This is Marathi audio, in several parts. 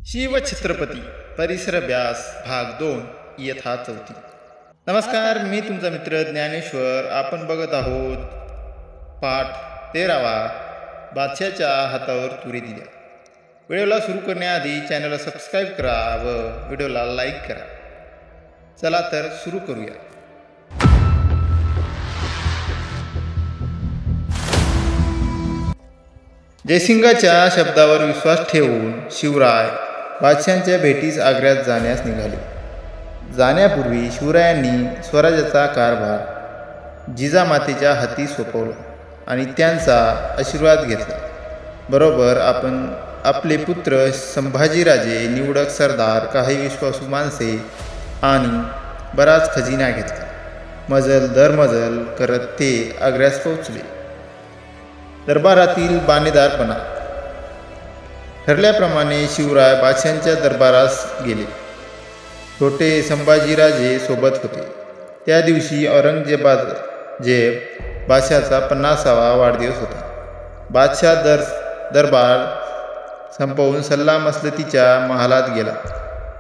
शिवछत्रपती परिसर व्यास भाग 2 इयत्ता 4. नमस्कार, मी तुमचा मित्र ज्ञानेश्वर. आपण बघत आहोत पाठ 13वा, बादशाच्या हातावर तुरी दिल्या. व्हिडिओला सुरू करण्याआधी चॅनलला सबस्क्राईब करा व व्हिडिओला लाईक करा. चला तर सुरू करूया. जयसिंगाच्या शब्दावर विश्वास ठेवून शिवराय बादशांच्या भेटीस आग्र्यात जाण्यास निघाले. जाण्यापूर्वी शिवरायांनी स्वराज्याचा कारभार जिजामातेच्या हाती सोपवला आणि त्यांचा आशीर्वाद घेतला. बरोबर आपण आपले पुत्र संभाजीराजे, निवडक सरदार, काही विश्वासू माणसे आणि बराच खजिना घेतला. मजल दरमजल करत ते आग्र्यास पोहोचले. दरबारातील बाणेदारपणा. ठरल्याप्रमाणे शिवराय बादशांच्या दरबारास गेले. छोटे संभाजीराजे सोबत होते. त्या दिवशी औरंगजेब बादशाचा 50वा वाढदिवस होता. बादशाह दरबार संपवून सल्लामसलतीच्या महालात गेला.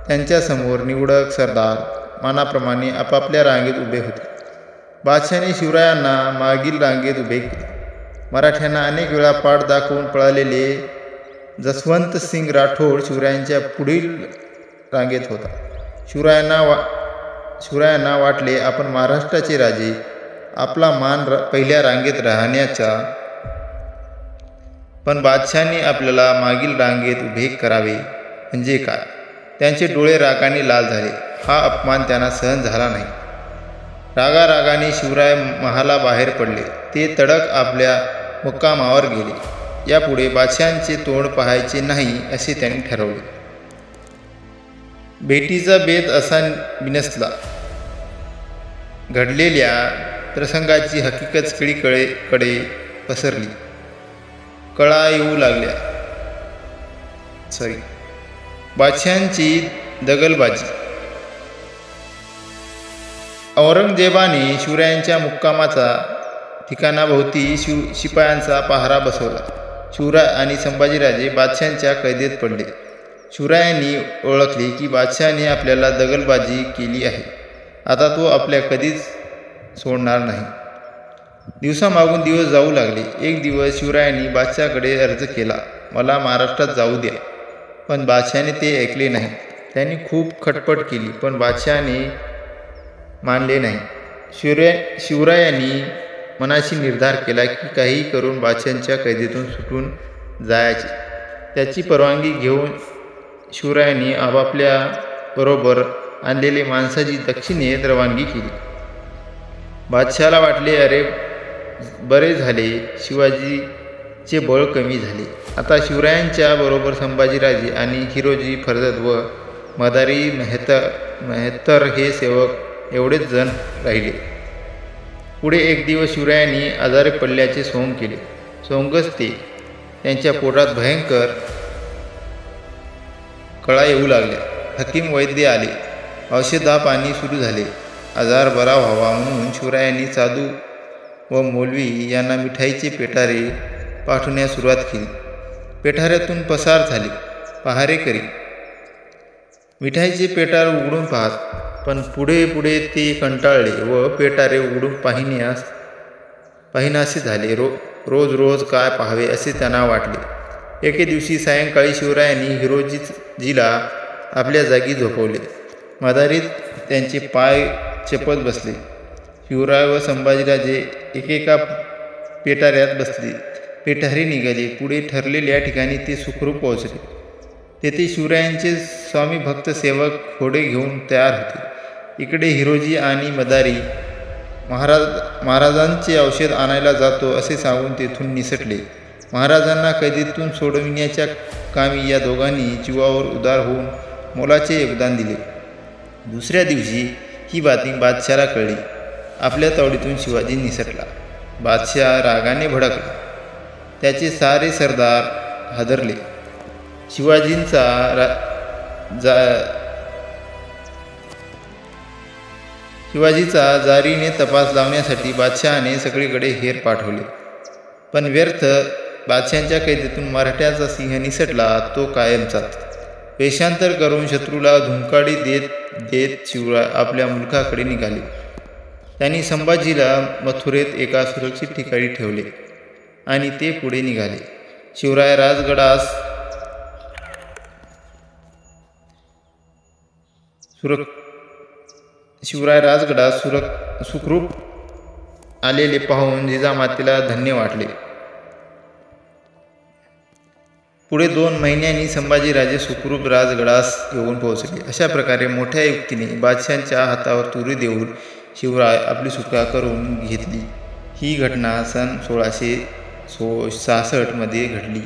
त्यांच्यासमोर निवडक सरदार मानाप्रमाणे आपापल्या रांगेत उभे होते. बादशाने शिवरायांना मागील रांगेत उभे केले. मराठ्यांना अनेक वेळा पाठ दाखवून पळालेले जसवंत सिंग राठोड शिवरायांच्या पुढील रांगेत होता. शिवरायांना वाटले आपण महाराष्ट्राचे राजे, आपला मान पहिल्या रांगेत राहण्याचा. पण बादशाने आपल्याला मागील रांगेत उभे करावे म्हणजे काय? त्यांचे डोळे रागाने लाल झाले. हा अपमान त्यांना सहन झाला नाही. रागाने शिवराय महालाबाहेर पडले. ते तडक आपल्या मुक्कामावर गेले. यापुढे बादशांचे तोंड पाहायचे नाही असे त्यांनी ठरवले. भेटीचा बेत असा बिनसला. घडलेल्या प्रसंगाची हकीकत सगळीकडे पसरली. कळा येऊ लागल्या. बादशांची दगलबाजी. औरंगजेबाने शिवरायांच्या मुक्कामाचा ठिकाणाभोवती शिपायांचा पहारा बसवला. शिवराय आणि संभाजीराजे बादशांच्या कैदेत पडले. शिवरायांनी ओळखले की बादशाने आपल्याला दगलबाजी केली आहे. आता तो आपल्या कधीच सोडणार नाही. दिवसामागून दिवस जाऊ लागले. एक दिवस शिवरायांनी बादशाकडे अर्ज केला, मला महाराष्ट्रात जाऊ द्या. पण बादशाने ते ऐकले नाही. त्यांनी खूप खटपट केली पण बादशाने मानले नाही. शिवरायांनी मनाशी निर्धार केला की काही करून बादशांच्या कैदेतून सुटून जायचे. त्याची परवानगी घेऊन शिवरायांनी आपापल्या बरोबर आणलेले माणसाची दक्षिणेत रवानगी केली. बादशाला वाटले, अरे बरे झाले, शिवाजीचे बळ कमी झाले. आता शिवरायांच्या बरोबर संभाजीराजे आणि हिरोजी फर्जद व मदारी मेहतर हे सेवक एवढेच जण राहिले. पुढे एक दिवस शिवरायांनी आजारी पडल्याचे सोंग केले. सोंगच ते त्यांच्या पोटात भयंकर कळा येऊ लागल्या. हकीम वैद्य आले. औषधापाणी सुरू झाले. आजार बरा व्हावा म्हणून शिवरायांनी साधू व मौलवी यांना मिठाईचे पेटारे पाठवण्यास सुरुवात केली. पेठाऱ्यातून पसार झाले पहारेकरी. मिठाईचे पेटार उघडून पाहत, पण पुढे ते कंटाळले व पेटारे उघडून पाहिनासे झाले. रोज काय पाहावे असे त्यांना वाटले. एके दिवशी सायंकाळी शिवरायांनी हिरोजीला आपल्या जागी झोपवले. मदारीत त्यांचे पाय चपत बसले. शिवराय व संभाजीराजे एकेका पेटाऱ्यात बसले. पेटारे निघाले. पुढे ठरलेल्या ठिकाणी ते सुखरूप पोहोचले. तेथे शिवरायांचे स्वामी भक्त सेवक घोडे घेऊन तयार होते. इकडे हिरोजी आणि मदारी महाराजांचे औषध आणायला जातो असे सांगून तेथून निसटले. महाराजांना कैदेतून सोडविण्याच्या कामी या दोघांनी जीवावर उदार होऊन मोलाचे योगदान दिले. दुसऱ्या दिवशी ही बातमी बादशाला कळली. आपल्या तावडीतून शिवाजी निसटला. बादशाह रागाने भडकला. त्याचे सारे सरदार हादरले. शिवाजीचा जारीने तपास लावण्यासाठी बादशहाने सगळीकडे हेर पाठवले. पण व्यर्थ. बादशांच्या कैदेतून मराठ्याचा सिंह निसटला तो कायमचाच. वेषांतर करून शत्रूला धुंकाडी देत देत शिवराय आपल्या मुलखाकडे निघाले. त्यांनी संभाजीला मथुरेत एका सुरक्षित ठिकाणी ठेवले आणि ते पुढे निघाले. शिवराय राजगडास सुखरूप आलेले पाहून जिजामातेला धन्य वाटले. पुढे 2 महिन्यांनी संभाजीराजे सुखरूप राजगडास येऊन पोहोचले. अशा प्रकारे मोठ्या युक्तीने बादशांच्या हातावर तुरी देऊन शिवराय आपली सुटका करून घेतली. ही घटना सन 1666 मध्ये घडली.